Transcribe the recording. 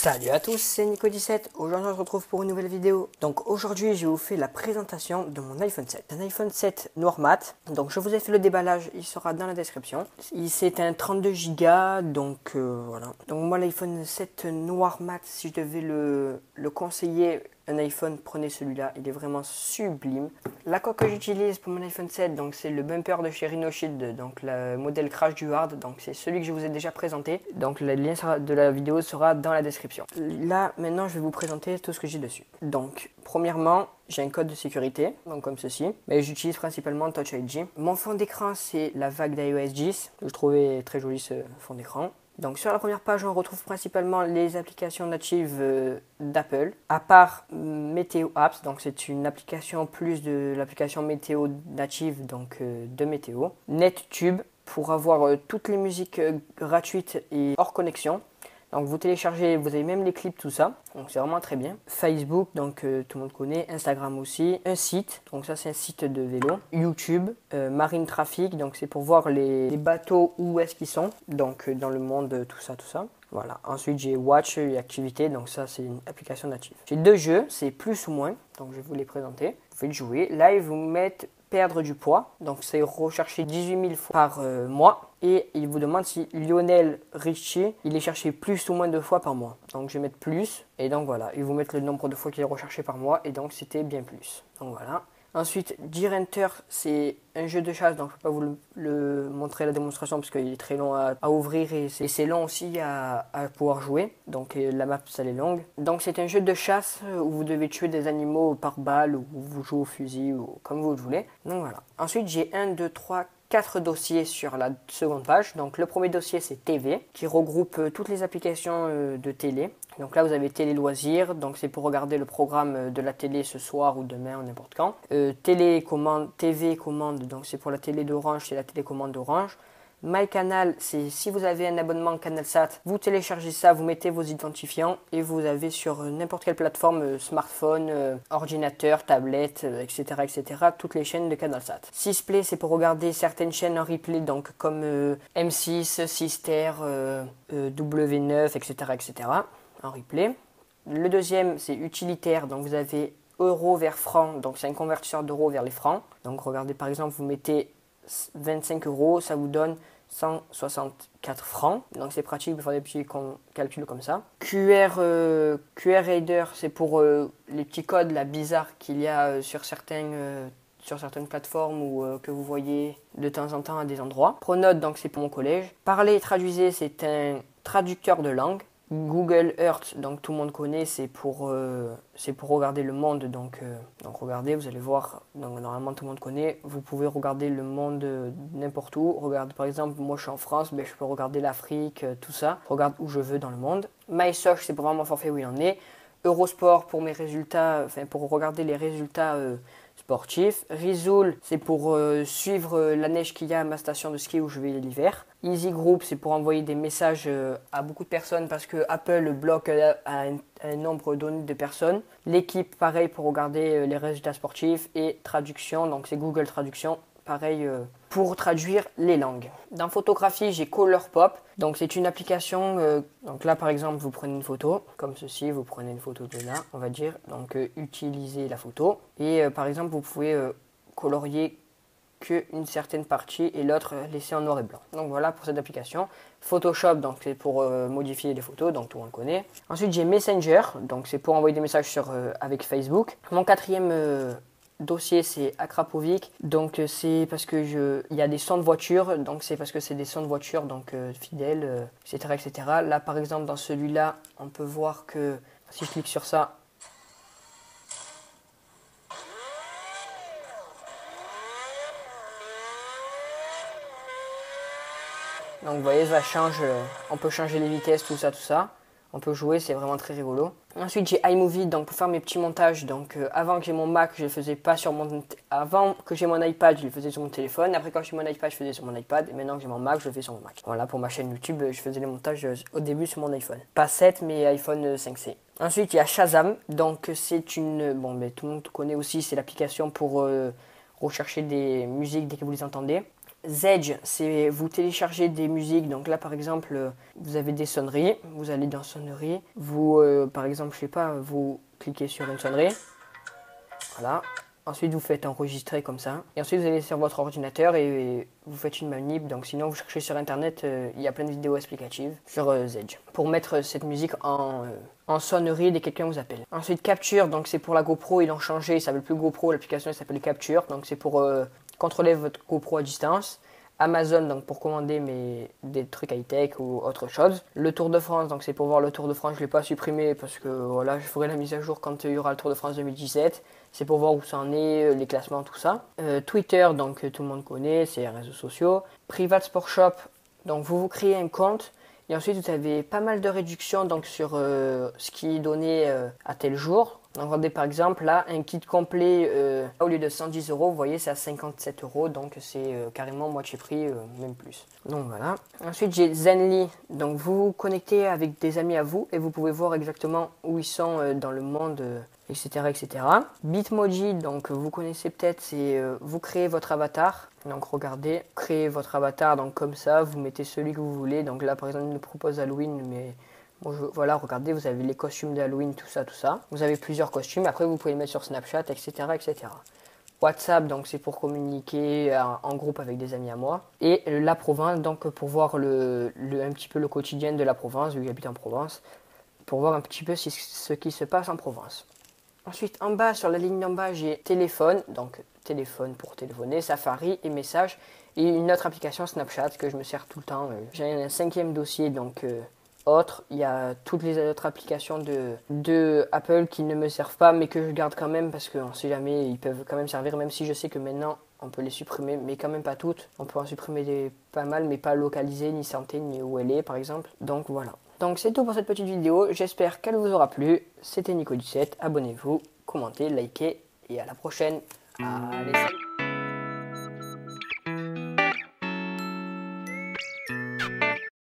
Salut à tous, c'est Nico17. Aujourd'hui on se retrouve pour une nouvelle vidéo. Donc aujourd'hui je vous fais la présentation de mon iPhone 7. Un iPhone 7 noir mat. Donc je vous ai fait le déballage, il sera dans la description. C'est un 32 Go, donc voilà. Donc moi l'iPhone 7 noir mat, si je devais le conseiller, un iPhone, prenez celui-là, il est vraiment sublime. La coque que j'utilise pour mon iPhone 7, donc c'est le bumper de chez Rhino Shield, donc le modèle Crash du Hard, donc c'est celui que je vous ai déjà présenté. Donc le lien de la vidéo sera dans la description. Là, maintenant, je vais vous présenter tout ce que j'ai dessus. Donc, premièrement, j'ai un code de sécurité, donc comme ceci, mais j'utilise principalement Touch ID. Mon fond d'écran, c'est la vague d'iOS 10, je trouvais très joli ce fond d'écran. Donc sur la première page, on retrouve principalement les applications natives d'Apple, à part Météo Apps, donc c'est une application plus de l'application météo native, donc de météo. NetTube, pour avoir toutes les musiques gratuites et hors connexion. Donc vous téléchargez, vous avez même les clips, tout ça. Donc c'est vraiment très bien. Facebook, donc tout le monde connaît. Instagram aussi. Un site, donc ça c'est un site de vélo. YouTube, Marine Traffic, donc c'est pour voir les bateaux où est-ce qu'ils sont. Donc dans le monde, tout ça, tout ça. Voilà. Ensuite j'ai Watch et Activité, donc ça c'est une application native. J'ai deux jeux, c'est plus ou moins, donc je vais vous les présenter. Vous pouvez le jouer. Là ils vous mettent perdre du poids, donc c'est recherché 18 000 fois par mois. Et il vous demande si Lionel Richie, il est cherché plus ou moins de fois par mois. Donc je vais mettre plus, et donc voilà, ils vous mettent le nombre de fois qu'il est recherché par mois, et donc c'était bien plus. Donc voilà. Ensuite, Deer Hunter, c'est un jeu de chasse, donc je ne peux pas vous le montrer la démonstration parce qu'il est très long à ouvrir et c'est long aussi à pouvoir jouer. Donc la map, ça est longue. Donc c'est un jeu de chasse où vous devez tuer des animaux par balle ou vous jouez au fusil ou comme vous le voulez. Donc voilà. Ensuite, j'ai 1, 2, 3, 4 dossiers sur la seconde page. Donc le premier dossier c'est TV qui regroupe toutes les applications de télé. Donc là vous avez télé loisirs, donc c'est pour regarder le programme de la télé ce soir ou demain ou n'importe quand. Télécommande, TV commande, donc c'est pour la télé d'Orange, c'est la télécommande d'Orange. MyCanal, c'est si vous avez un abonnement CanalSat, vous téléchargez ça, vous mettez vos identifiants et vous avez sur n'importe quelle plateforme, smartphone, ordinateur, tablette, etc., etc., toutes les chaînes de CanalSat. Sisplay, c'est pour regarder certaines chaînes en replay, donc comme M6, Sister, W9, etc., etc., en replay. Le deuxième, c'est utilitaire, donc vous avez euro vers franc, donc c'est un convertisseur d'euros vers les francs. Donc regardez par exemple, vous mettez 25 euros, ça vous donne 164 francs. Donc c'est pratique de faire des petits calculs comme ça. QR Reader, c'est pour les petits codes là, bizarres qu'il y a sur certaines plateformes ou que vous voyez de temps en temps à des endroits. Pronote, donc c'est pour mon collège. Parler et traduisez, c'est un traducteur de langue. Google Earth, donc tout le monde connaît, c'est pour regarder le monde, donc regardez, vous allez voir, donc normalement tout le monde connaît, vous pouvez regarder le monde n'importe où, regardez par exemple, moi je suis en France, ben, je peux regarder l'Afrique, tout ça, je regarde où je veux dans le monde. MySearch, c'est pour vraiment forfait où il en est. Eurosport pour mes résultats, enfin pour regarder les résultats sportifs. Rizoul, c'est pour suivre la neige qu'il y a à ma station de ski où je vais l'hiver. Easy Group, c'est pour envoyer des messages à beaucoup de personnes parce que Apple bloque à un nombre donné de personnes. L'équipe, pareil, pour regarder les résultats sportifs. Et traduction, donc c'est Google Traduction, pareil, pour traduire les langues. Dans photographie, j'ai Colourpop. Donc c'est une application, donc là par exemple vous prenez une photo, comme ceci, vous prenez une photo de là, on va dire, donc utilisez la photo. Et par exemple vous pouvez colorier qu'une certaine partie et l'autre laisser en noir et blanc. Donc voilà pour cette application. Photoshop, donc c'est pour modifier les photos, donc tout le monde connaît. Ensuite j'ai Messenger, donc c'est pour envoyer des messages avec Facebook. Mon quatrième dossier c'est Akrapovic, donc c'est parce que il y a des sons de voiture, donc c'est parce que c'est des sons de voiture, donc fidèles, etc., etc. Là par exemple dans celui-là, on peut voir que si je clique sur ça, donc vous voyez ça change, on peut changer les vitesses, tout ça, tout ça. On peut jouer, c'est vraiment très rigolo. Ensuite, j'ai iMovie, donc pour faire mes petits montages. Donc avant que j'ai mon Mac, je le faisais pas sur avant que j'ai mon iPad, je le faisais sur mon téléphone. Après quand j'ai mon iPad, je faisais sur mon iPad. Et maintenant que j'ai mon Mac, je le fais sur mon Mac. Voilà, pour ma chaîne YouTube, je faisais les montages au début sur mon iPhone. Pas 7, mais iPhone 5C. Ensuite, il y a Shazam. Donc c'est une... Bon, mais tout le monde connaît aussi, c'est l'application pour rechercher des musiques dès que vous les entendez. Zedge, c'est vous téléchargez des musiques. Donc là, par exemple, vous avez des sonneries. Vous allez dans sonneries. Vous, par exemple, je sais pas, vous cliquez sur une sonnerie. Voilà. Ensuite, vous faites enregistrer comme ça. Et ensuite, vous allez sur votre ordinateur et vous faites une manip. Donc sinon, vous cherchez sur Internet, il y a plein de vidéos explicatives sur Zedge. Pour mettre cette musique en sonnerie dès que quelqu'un vous appelle. Ensuite, Capture, donc c'est pour la GoPro, ils l'ont changé. Il s'appelle plus GoPro, l'application elle s'appelle Capture. Donc c'est pour contrôler votre GoPro à distance. Amazon, donc pour commander des trucs high-tech ou autre chose. Le Tour de France, donc c'est pour voir le Tour de France. Je ne l'ai pas supprimé parce que voilà, je ferai la mise à jour quand il y aura le Tour de France 2017. C'est pour voir où ça en est, les classements, tout ça. Twitter, donc tout le monde connaît, c'est les réseaux sociaux. Private Sport Shop, donc vous créez un compte. Et ensuite, vous avez pas mal de réductions donc, sur ce qui est donné à tel jour. Donc, regardez par exemple, là, un kit complet, au lieu de 110 €, vous voyez, c'est à 57 €. Donc, c'est carrément moitié prix, même plus. Donc, voilà. Ensuite, j'ai Zenly. Donc, vous vous connectez avec des amis à vous et vous pouvez voir exactement où ils sont dans le monde, etc., etc. Bitmoji, donc, vous connaissez peut-être, c'est vous créez votre avatar. Donc, regardez, créez votre avatar, donc, comme ça, vous mettez celui que vous voulez. Donc, là, par exemple, il nous propose Halloween, mais... Bon, voilà, regardez, vous avez les costumes d'Halloween, tout ça, tout ça. Vous avez plusieurs costumes, après vous pouvez les mettre sur Snapchat, etc., etc. WhatsApp, donc c'est pour communiquer en groupe avec des amis à moi. Et la province, donc pour voir un petit peu le quotidien de la province, vu que j'habite en Provence, pour voir un petit peu ce qui se passe en Provence. Ensuite, en bas, sur la ligne d'en bas, j'ai téléphone, donc téléphone pour téléphoner, Safari et messages, et une autre application Snapchat que je me sers tout le temps. J'ai un 5e dossier, donc... autre, il y a toutes les autres applications de Apple qui ne me servent pas mais que je garde quand même parce qu'on ne sait jamais, ils peuvent quand même servir, même si je sais que maintenant on peut les supprimer, mais quand même pas toutes. On peut en supprimer pas mal, mais pas localiser, ni santé, ni où elle est par exemple. Donc voilà. Donc c'est tout pour cette petite vidéo, j'espère qu'elle vous aura plu. C'était Nico17, abonnez-vous, commentez, likez et à la prochaine. Allez, salut.